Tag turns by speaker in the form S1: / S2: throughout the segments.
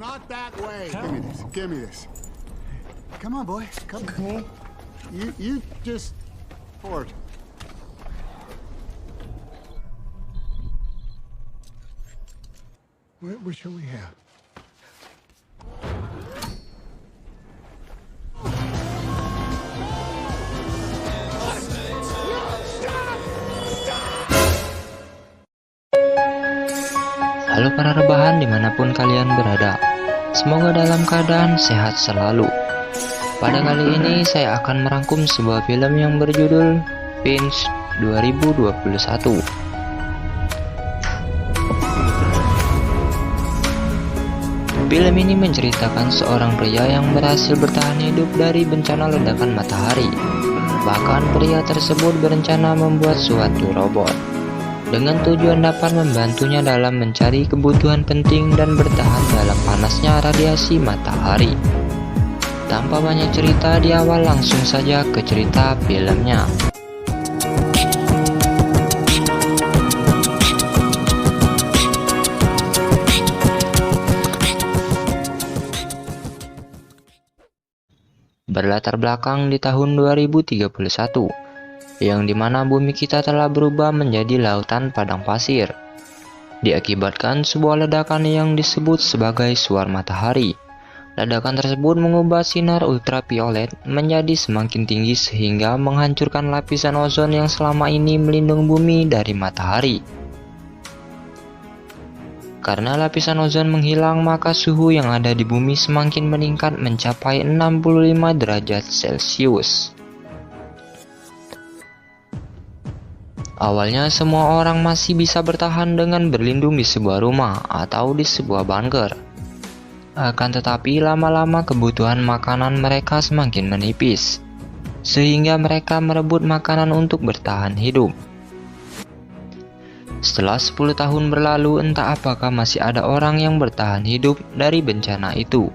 S1: not that way. Give me this. Give me this. Come on, boy. Come. Okay. You just forward. What shall we have?
S2: Halo para rebahan dimanapun kalian berada, semoga dalam keadaan sehat selalu. Pada kali ini saya akan merangkum sebuah film yang berjudul Pinch 2021. Film ini menceritakan seorang pria yang berhasil bertahan hidup dari bencana ledakan matahari. Bahkan pria tersebut berencana membuat suatu robot dengan tujuan dapat membantunya dalam mencari kebutuhan penting dan bertahan dalam panasnya radiasi matahari. Tanpa banyak cerita di awal, langsung saja ke cerita filmnya. Berlatar belakang di tahun 2031. Yang dimana bumi kita telah berubah menjadi lautan padang pasir, diakibatkan sebuah ledakan yang disebut sebagai suar matahari. Ledakan tersebut mengubah sinar ultraviolet menjadi semakin tinggi sehingga menghancurkan lapisan ozon yang selama ini melindungi bumi dari matahari. Karena lapisan ozon menghilang, maka suhu yang ada di bumi semakin meningkat mencapai 65 derajat Celcius. Awalnya semua orang masih bisa bertahan dengan berlindung di sebuah rumah atau di sebuah bunker. Akan tetapi lama-lama kebutuhan makanan mereka semakin menipis, sehingga mereka merebut makanan untuk bertahan hidup. Setelah 10 tahun berlalu, entah apakah masih ada orang yang bertahan hidup dari bencana itu.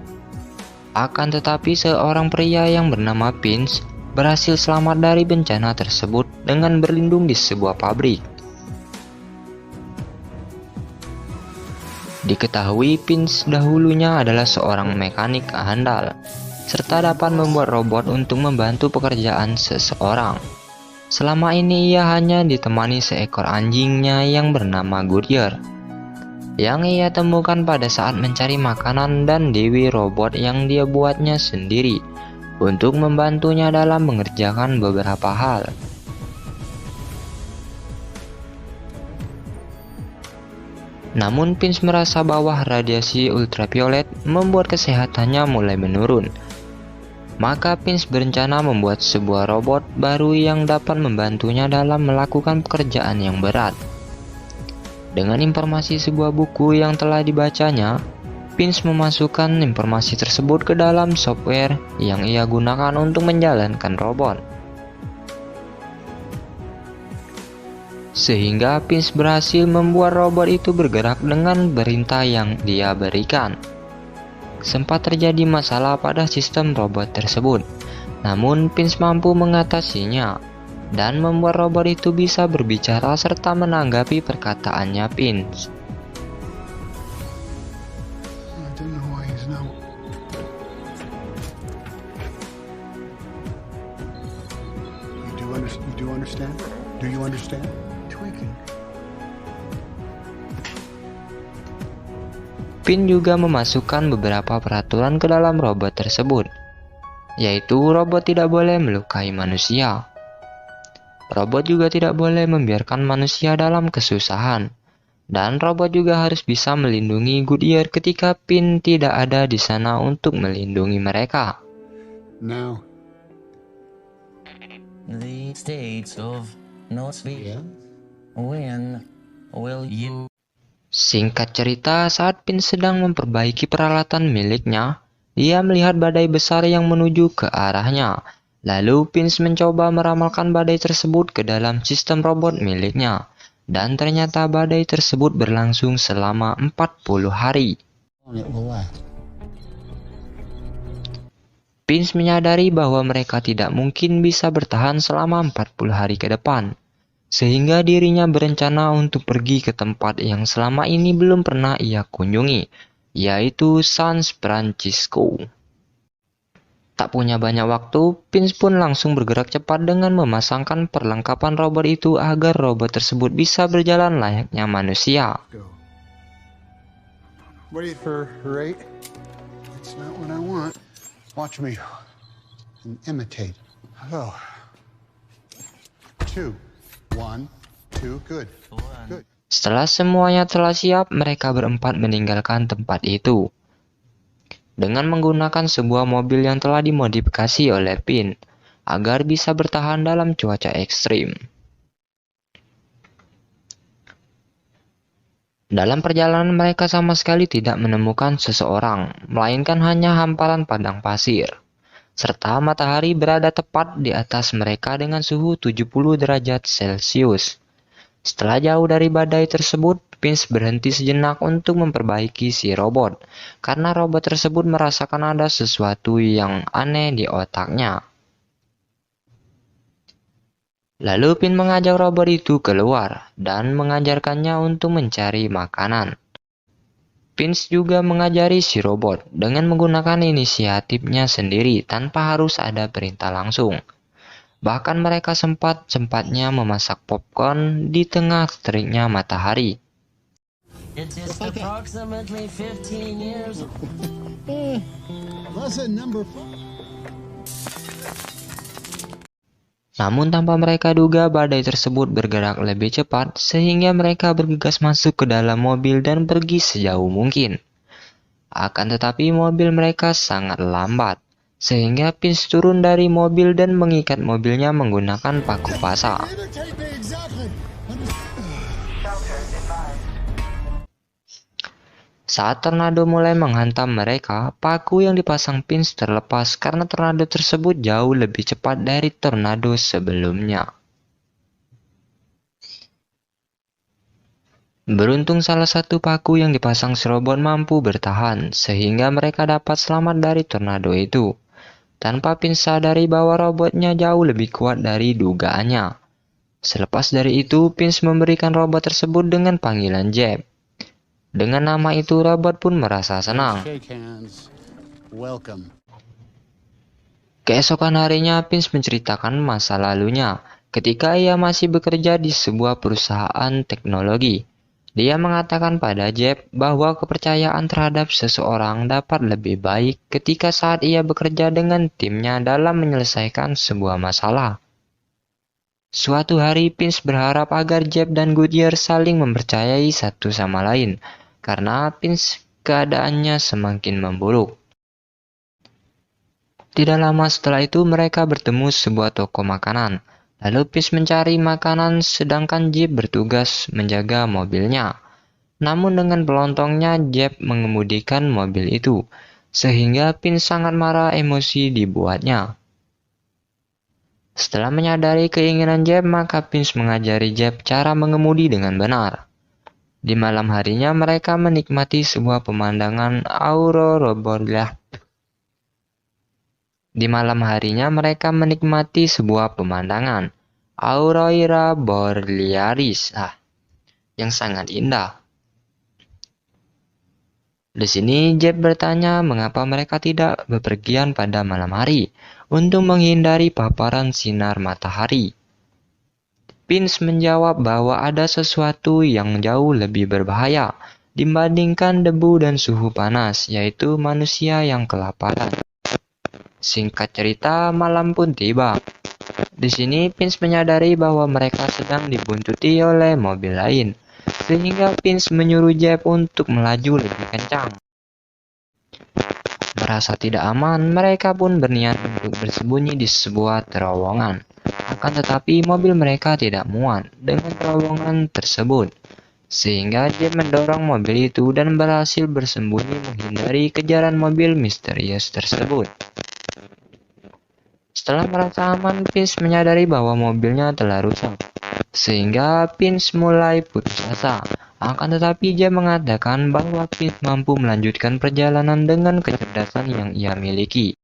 S2: Akan tetapi seorang pria yang bernama Pinch berhasil selamat dari bencana tersebut dengan berlindung di sebuah pabrik. Diketahui Pinch dahulunya adalah seorang mekanik handal, serta dapat membuat robot untuk membantu pekerjaan seseorang. Selama ini ia hanya ditemani seekor anjingnya yang bernama Goodyear, yang ia temukan pada saat mencari makanan, dan Dewi robot yang dia buatnya sendiri untuk membantunya dalam mengerjakan beberapa hal. Namun Pinch merasa bahwa radiasi ultraviolet membuat kesehatannya mulai menurun. Maka Pinch berencana membuat sebuah robot baru yang dapat membantunya dalam melakukan pekerjaan yang berat. Dengan informasi sebuah buku yang telah dibacanya, Pinch memasukkan informasi tersebut ke dalam software yang ia gunakan untuk menjalankan robot. Sehingga Pinch berhasil membuat robot itu bergerak dengan perintah yang dia berikan. Sempat terjadi masalah pada sistem robot tersebut, namun Pinch mampu mengatasinya dan membuat robot itu bisa berbicara serta menanggapi perkataannya Pinch.
S1: Do you understand? Tweaking.
S2: Pinch juga memasukkan beberapa peraturan ke dalam robot tersebut, yaitu robot tidak boleh melukai manusia. Robot juga tidak boleh membiarkan manusia dalam kesusahan, dan robot juga harus bisa melindungi Goodyear ketika Pinch tidak ada di sana untuk melindungi mereka.
S1: Now,
S3: the states of North Korea. When will you?
S2: Singkat cerita, saat Pinch sedang memperbaiki peralatan miliknya, ia melihat badai besar yang menuju ke arahnya. Lalu Pinch mencoba meramalkan badai tersebut ke dalam sistem robot miliknya, dan ternyata badai tersebut berlangsung selama 40 hari. Pinch menyadari bahwa mereka tidak mungkin bisa bertahan selama 40 hari ke depan, sehingga dirinya berencana untuk pergi ke tempat yang selama ini belum pernah ia kunjungi, yaitu San Francisco. Tak punya banyak waktu, Vince pun langsung bergerak cepat dengan memasangkan perlengkapan robot itu agar robot tersebut bisa berjalan layaknya manusia.
S1: Go. Ready for rate? It's not what I want. Watch me and imitate. Oh. 2, 1, 2, good. Good.
S2: Setelah semuanya telah siap, mereka berempat meninggalkan tempat itu dengan menggunakan sebuah mobil yang telah dimodifikasi oleh Pin agar bisa bertahan dalam cuaca ekstrim. Dalam perjalanan mereka sama sekali tidak menemukan seseorang, melainkan hanya hamparan padang pasir, serta matahari berada tepat di atas mereka dengan suhu 70 derajat Celcius. Setelah jauh dari badai tersebut, Vince berhenti sejenak untuk memperbaiki si robot, karena robot tersebut merasakan ada sesuatu yang aneh di otaknya. Lalu Vince mengajak robot itu keluar dan mengajarkannya untuk mencari makanan. Vince juga mengajari si robot dengan menggunakan inisiatifnya sendiri tanpa harus ada perintah langsung. Bahkan mereka sempat-sempatnya memasak popcorn di tengah teriknya matahari.
S3: It is approximately 15 years.
S1: Lesson number 4.
S2: Namun tanpa mereka duga, badai tersebut bergerak lebih cepat sehingga mereka bergegas masuk ke dalam mobil dan pergi sejauh mungkin. Akan tetapi mobil mereka sangat lambat, sehingga Vince turun dari mobil dan mengikat mobilnya menggunakan paku basah.
S1: Imitate me exactly.
S2: Saat tornado mulai menghantam mereka, paku yang dipasang Vince terlepas karena tornado tersebut jauh lebih cepat dari tornado sebelumnya. Beruntung salah satu paku yang dipasang si robot mampu bertahan, sehingga mereka dapat selamat dari tornado itu. Tanpa Vince sadari bahwa robotnya jauh lebih kuat dari dugaannya. Selepas dari itu, Vince memberikan robot tersebut dengan panggilan Jeb. Dengan nama itu, robot pun merasa senang.
S1: Shake hands. Welcome.
S2: Keesokan harinya, Vince menceritakan masa lalunya ketika ia masih bekerja di sebuah perusahaan teknologi. Dia mengatakan pada Jeb bahwa kepercayaan terhadap seseorang dapat lebih baik ketika saat ia bekerja dengan timnya dalam menyelesaikan sebuah masalah. Suatu hari, Vince berharap agar Jeb dan Goodyear saling mempercayai satu sama lain, karena Vince keadaannya semakin memburuk. Tidak lama setelah itu, mereka bertemu sebuah toko makanan. Lalu Vince mencari makanan sedangkan Jeb bertugas menjaga mobilnya. Namun dengan pelontongnya, Jeb mengemudikan mobil itu, sehingga Vince sangat marah emosi dibuatnya. Setelah menyadari keinginan Jeb, maka Vince mengajari Jeb cara mengemudi dengan benar. Di malam harinya mereka menikmati sebuah pemandangan aurora borealis. Di malam harinya mereka menikmati sebuah pemandangan aurora borealis yang sangat indah. Di sini Jeb bertanya mengapa mereka tidak bepergian pada malam hari untuk menghindari paparan sinar matahari. Vince menjawab bahwa ada sesuatu yang jauh lebih berbahaya dibandingkan debu dan suhu panas, yaitu manusia yang kelaparan. Singkat cerita, malam pun tiba. Di sini Vince menyadari bahwa mereka sedang dibuntuti oleh mobil lain, sehingga Vince menyuruh Jeb untuk melaju lebih kencang. Merasa tidak aman, mereka pun berniat untuk bersembunyi di sebuah terowongan. Akan tetapi mobil mereka tidak muat dengan terowongan tersebut, sehingga Jeb mendorong mobil itu dan berhasil bersembunyi menghindari kejaran mobil misterius tersebut. Setelah merasa aman, Vince menyadari bahwa mobilnya telah rusak, sehingga Vince mulai putus asa. Akan tetapi Jeb mengatakan bahwa Vince mampu melanjutkan perjalanan dengan kecerdasan yang ia miliki.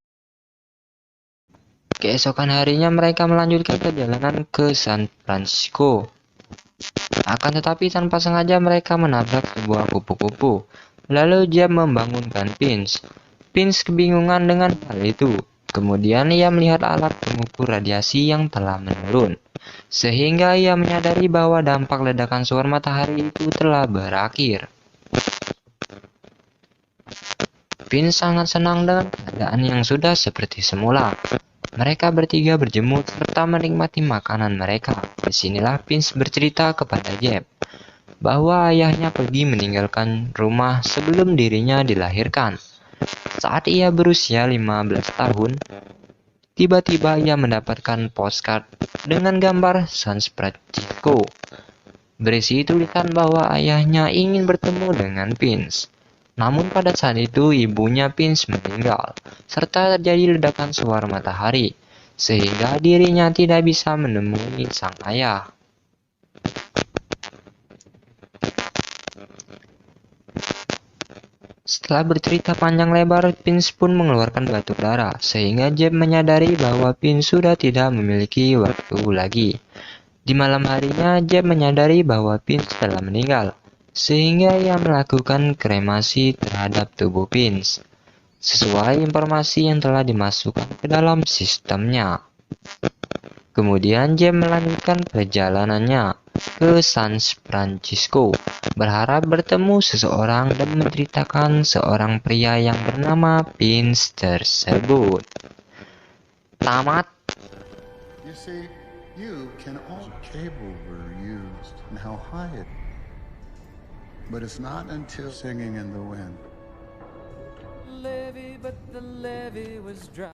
S2: Keesokan harinya mereka melanjutkan perjalanan ke San Francisco. Akan tetapi tanpa sengaja mereka menabrak sebuah kupu-kupu. Lalu Jeb membangunkan Vince. Vince kebingungan dengan hal itu. Kemudian ia melihat alat pengukur radiasi yang telah menurun, sehingga ia menyadari bahwa dampak ledakan suar matahari itu telah berakhir. Vince sangat senang dengan keadaan yang sudah seperti semula. Mereka bertiga berjemur serta menikmati makanan mereka. Disinilah Vince bercerita kepada Jeb bahwa ayahnya pergi meninggalkan rumah sebelum dirinya dilahirkan. Saat ia berusia 15 tahun, tiba-tiba ia mendapatkan postcard dengan gambar San Francisco. Berisi tulisan bahwa ayahnya ingin bertemu dengan Vince. Namun pada saat itu ibunya Vince meninggal, serta terjadi ledakan suar matahari, sehingga dirinya tidak bisa menemui sang ayah. Setelah bercerita panjang lebar, Vince pun mengeluarkan batuk darah, sehingga Jeb menyadari bahwa Vince sudah tidak memiliki waktu lagi. Di malam harinya, Jeb menyadari bahwa Vince telah meninggal, sehingga ia melakukan kremasi terhadap tubuh Vince, sesuai informasi yang telah dimasukkan ke dalam sistemnya. Kemudian Jeb melanjutkan perjalanannya ke San Francisco, berharap bertemu seseorang dan menceritakan seorang pria yang bernama Vince tersebut. Tamat.
S1: You see, you can all cable were used and how high it. But it's not until singing in the wind.
S4: Levee, but the levee was dry.